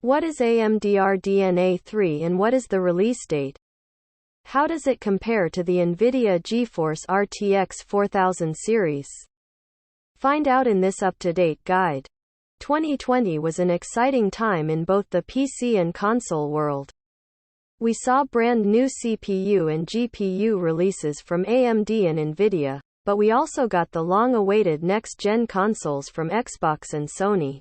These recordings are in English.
What is AMD RDNA 3 and what is the release date? How does it compare to the NVIDIA GeForce RTX 4000 series? Find out in this up-to-date guide. 2020 was an exciting time in both the PC and console world. We saw brand new CPU and GPU releases from AMD and NVIDIA, but we also got the long-awaited next-gen consoles from Xbox and Sony.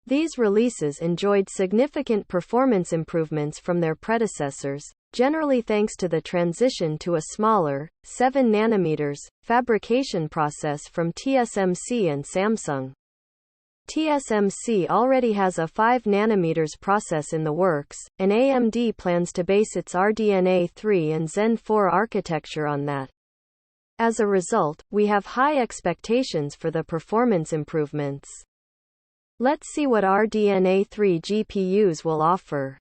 These releases enjoyed significant performance improvements from their predecessors, generally thanks to the transition to a smaller, 7 nm, fabrication process from TSMC and Samsung. TSMC already has a 5 nm process in the works, and AMD plans to base its RDNA 3 and Zen 4 architecture on that. As a result, we have high expectations for the performance improvements. Let's see what RDNA 3 GPUs will offer.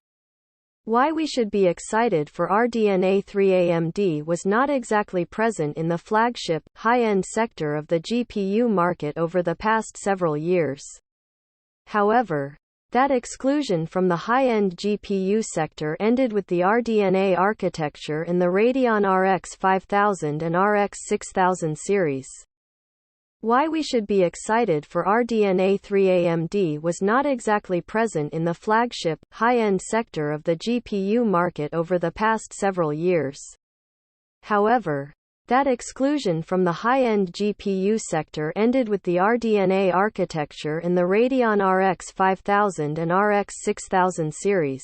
Why we should be excited for RDNA 3. AMD was not exactly present in the flagship, high-end sector of the GPU market over the past several years. However, that exclusion from the high-end GPU sector ended with the RDNA architecture in the Radeon RX 5000 and RX 6000 series. Why we should be excited for RDNA 3. AMD was not exactly present in the flagship, high-end sector of the GPU market over the past several years. However, that exclusion from the high-end GPU sector ended with the RDNA architecture in the Radeon RX 5000 and RX 6000 series.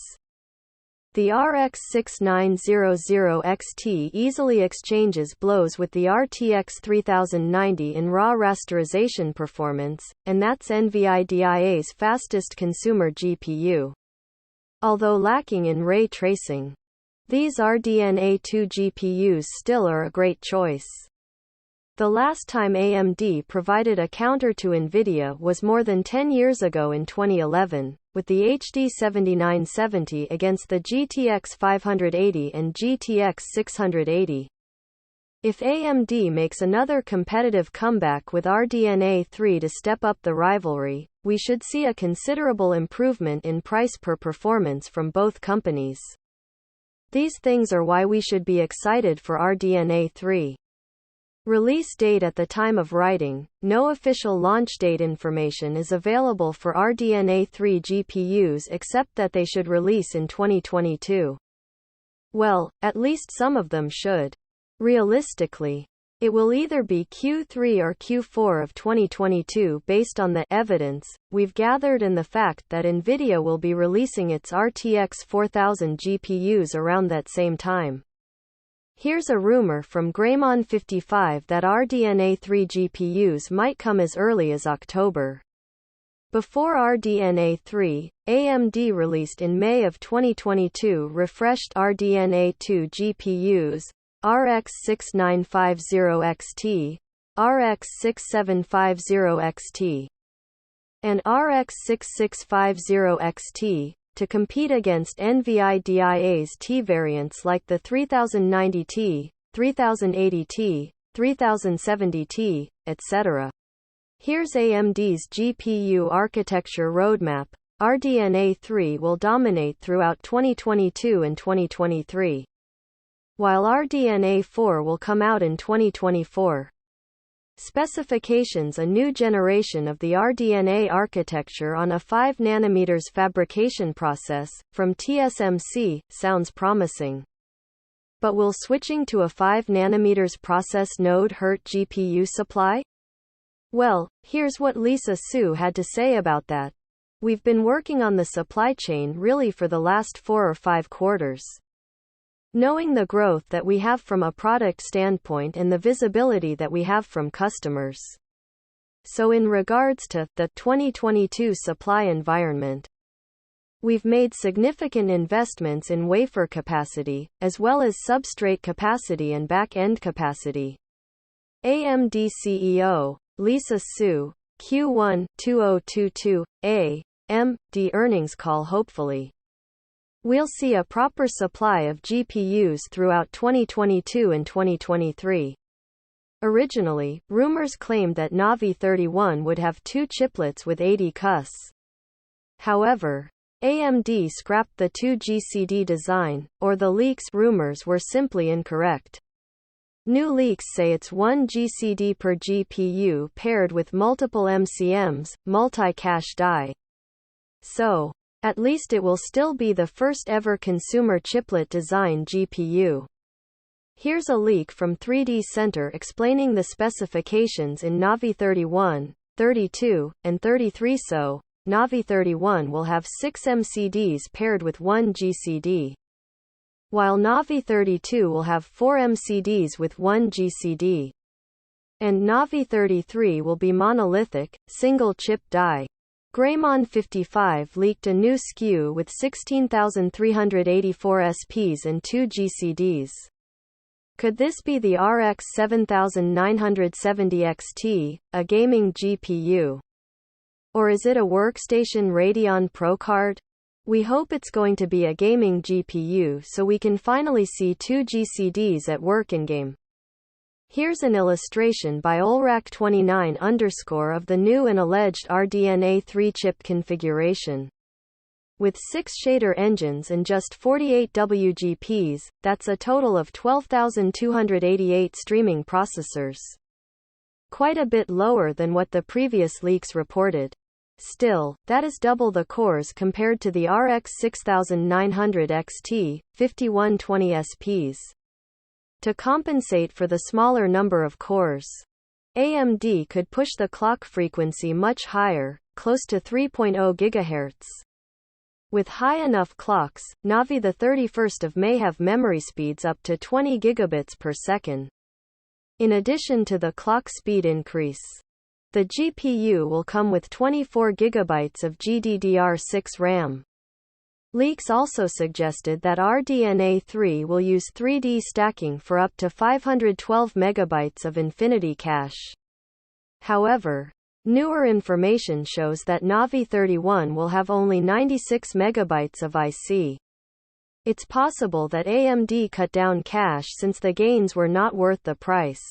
The RX 6900 XT easily exchanges blows with the RTX 3090 in raw rasterization performance, and that's NVIDIA's fastest consumer GPU. Although lacking in ray tracing, these RDNA 2 GPUs still are a great choice. The last time AMD provided a counter to NVIDIA was more than 10 years ago in 2011, with the HD 7970 against the GTX 580 and GTX 680. If AMD makes another competitive comeback with RDNA 3 to step up the rivalry, we should see a considerable improvement in price per performance from both companies. These things are why we should be excited for RDNA 3. Release date. At the time of writing, no official launch date information is available for RDNA 3 GPUs except that they should release in 2022. Well, at least some of them should. Realistically, it will either be Q3 or Q4 of 2022 based on the evidence we've gathered and the fact that NVIDIA will be releasing its RTX 4000 GPUs around that same time. Here's a rumor from Greymon55 that RDNA 3 GPUs might come as early as October. Before RDNA 3, AMD released in May of 2022 refreshed RDNA 2 GPUs, RX 6950 XT, RX 6750 XT, and RX 6650 XT, to compete against NVIDIA's T variants like the 3090T, 3080T, 3070T, etc. Here's AMD's GPU architecture roadmap. RDNA 3 will dominate throughout 2022 and 2023, while RDNA 4 will come out in 2024. Specifications. A new generation of the RDNA architecture on a 5 nm fabrication process, from TSMC, sounds promising. But will switching to a 5 nm process node hurt GPU supply? Well, here's what Lisa Su had to say about that. We've been working on the supply chain really for the last 4 or 5 quarters. Knowing the growth that we have from a product standpoint and the visibility that we have from customers. So in regards to the 2022 supply environment, we've made significant investments in wafer capacity, as well as substrate capacity and back-end capacity. AMD CEO, Lisa Su, Q1 2022, AMD earnings call. Hopefully, we'll see a proper supply of GPUs throughout 2022 and 2023. Originally, rumors claimed that Navi 31 would have 2 chiplets with 80 CUS. However, AMD scrapped the 2GCD design, or the leaks rumors were simply incorrect. New leaks say it's 1 GCD per GPU paired with multiple MCMs, multi-cache die. So, at least it will still be the first ever consumer chiplet design GPU. Here's a leak from 3D Center explaining the specifications in Navi 31, 32, and 33. So, Navi 31 will have 6 MCDs paired with 1 GCD, while Navi 32 will have 4 MCDs with 1 GCD. And Navi 33 will be monolithic, single-chip die. Greymon 55 leaked a new SKU with 16,384 SPs and 2 GCDs. Could this be the RX 7970 XT, a gaming GPU? Or is it a workstation Radeon Pro card? We hope it's going to be a gaming GPU so we can finally see 2 GCDs at work in-game. Here's an illustration by Olrak29_ of the new and alleged RDNA 3-chip configuration. With 6 shader engines and just 48 WGPs, that's a total of 12,288 streaming processors. Quite a bit lower than what the previous leaks reported. Still, that is double the cores compared to the RX 6900 XT, 5120 SPs. To compensate for the smaller number of cores, AMD could push the clock frequency much higher, close to 3.0 GHz. With high enough clocks, Navi the 31st of May have memory speeds up to 20 gigabits per second. In addition to the clock speed increase, the GPU will come with 24 GB of GDDR6 RAM. Leaks also suggested that RDNA 3 will use 3D stacking for up to 512 MB of infinity cache. However, newer information shows that Navi 31 will have only 96 MB of IC. It's possible that AMD cut down cache since the gains were not worth the price.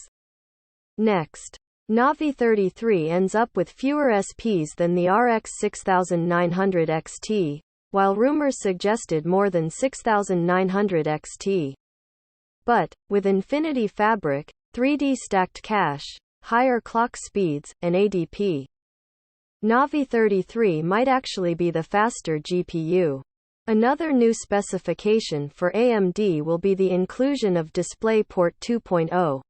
Next, Navi 33 ends up with fewer SPs than the RX 6900 XT, while rumors suggested more than 6900 XT. But, with Infinity Fabric, 3D stacked cache, higher clock speeds, and ADP, Navi 33 might actually be the faster GPU. Another new specification for AMD will be the inclusion of DisplayPort 2.0.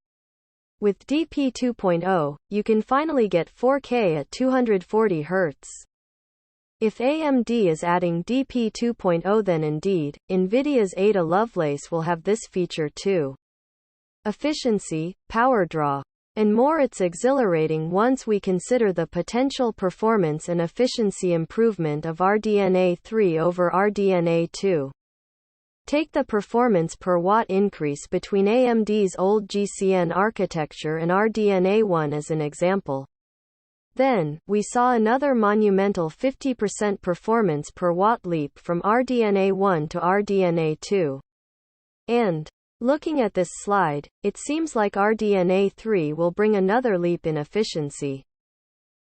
With DP 2.0, you can finally get 4K at 240 Hz. If AMD is adding DP 2.0, then indeed, Nvidia's Ada Lovelace will have this feature too. Efficiency, power draw, and more. It's exhilarating once we consider the potential performance and efficiency improvement of RDNA 3 over RDNA 2. Take the performance per watt increase between AMD's old GCN architecture and RDNA 1 as an example. Then, we saw another monumental 50% performance per watt leap from RDNA 1 to RDNA 2. And, looking at this slide, it seems like RDNA 3 will bring another leap in efficiency.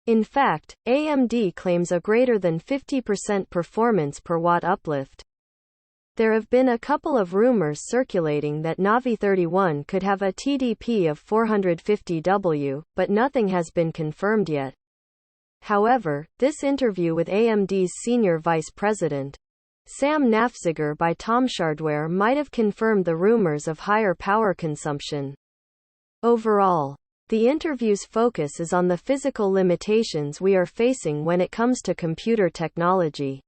In fact, AMD claims a greater than 50% performance per watt uplift. There have been a couple of rumors circulating that Navi 31 could have a TDP of 450W, but nothing has been confirmed yet. However, this interview with AMD's senior vice president, Sam Nafziger, by Tomshardware might have confirmed the rumors of higher power consumption. Overall, the interview's focus is on the physical limitations we are facing when it comes to computer technology.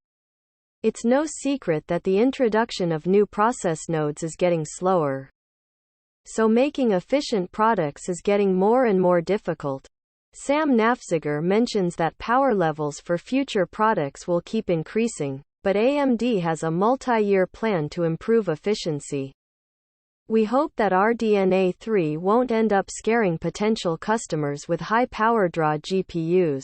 It's no secret that the introduction of new process nodes is getting slower. So making efficient products is getting more and more difficult. Sam Nafziger mentions that power levels for future products will keep increasing, but AMD has a multi-year plan to improve efficiency. We hope that RDNA 3 won't end up scaring potential customers with high power draw GPUs.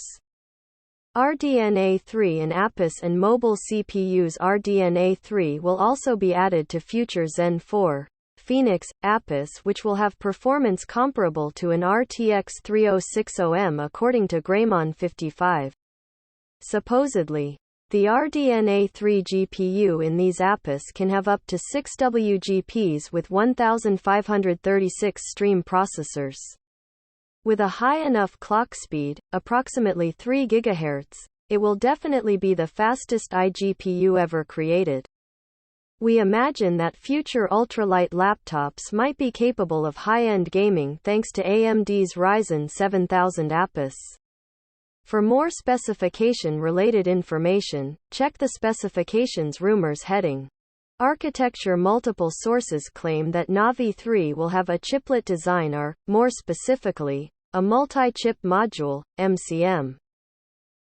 RDNA 3 and APUS and mobile CPUs. RDNA 3 will also be added to future Zen 4, Phoenix, APUS, which will have performance comparable to an RTX 3060M according to Greymon 55. Supposedly, The RDNA 3 GPU in these APUs can have up to 6 WGPs with 1536 stream processors. With a high enough clock speed, approximately 3 GHz, it will definitely be the fastest iGPU ever created. We imagine that future ultralight laptops might be capable of high-end gaming thanks to AMD's Ryzen 7000 APUs. For more specification-related information, check the Specifications Rumors heading. Architecture. Multiple sources claim that Navi 3 will have a chiplet design or, more specifically, a multi-chip module, MCM.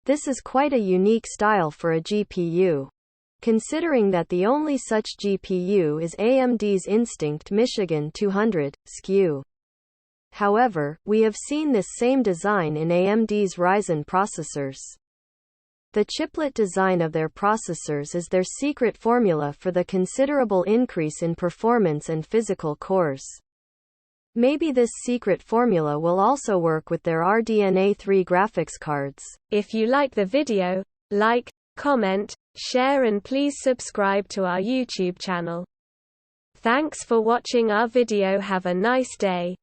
This is quite a unique style for a GPU. Considering that the only such GPU is AMD's Instinct Michigan 200 SKU. However, we have seen this same design in AMD's Ryzen processors. The chiplet design of their processors is their secret formula for the considerable increase in performance and physical cores. Maybe this secret formula will also work with their RDNA 3 graphics cards. If you like the video, like, comment, share and please subscribe to our YouTube channel. Thanks for watching our video. Have a nice day.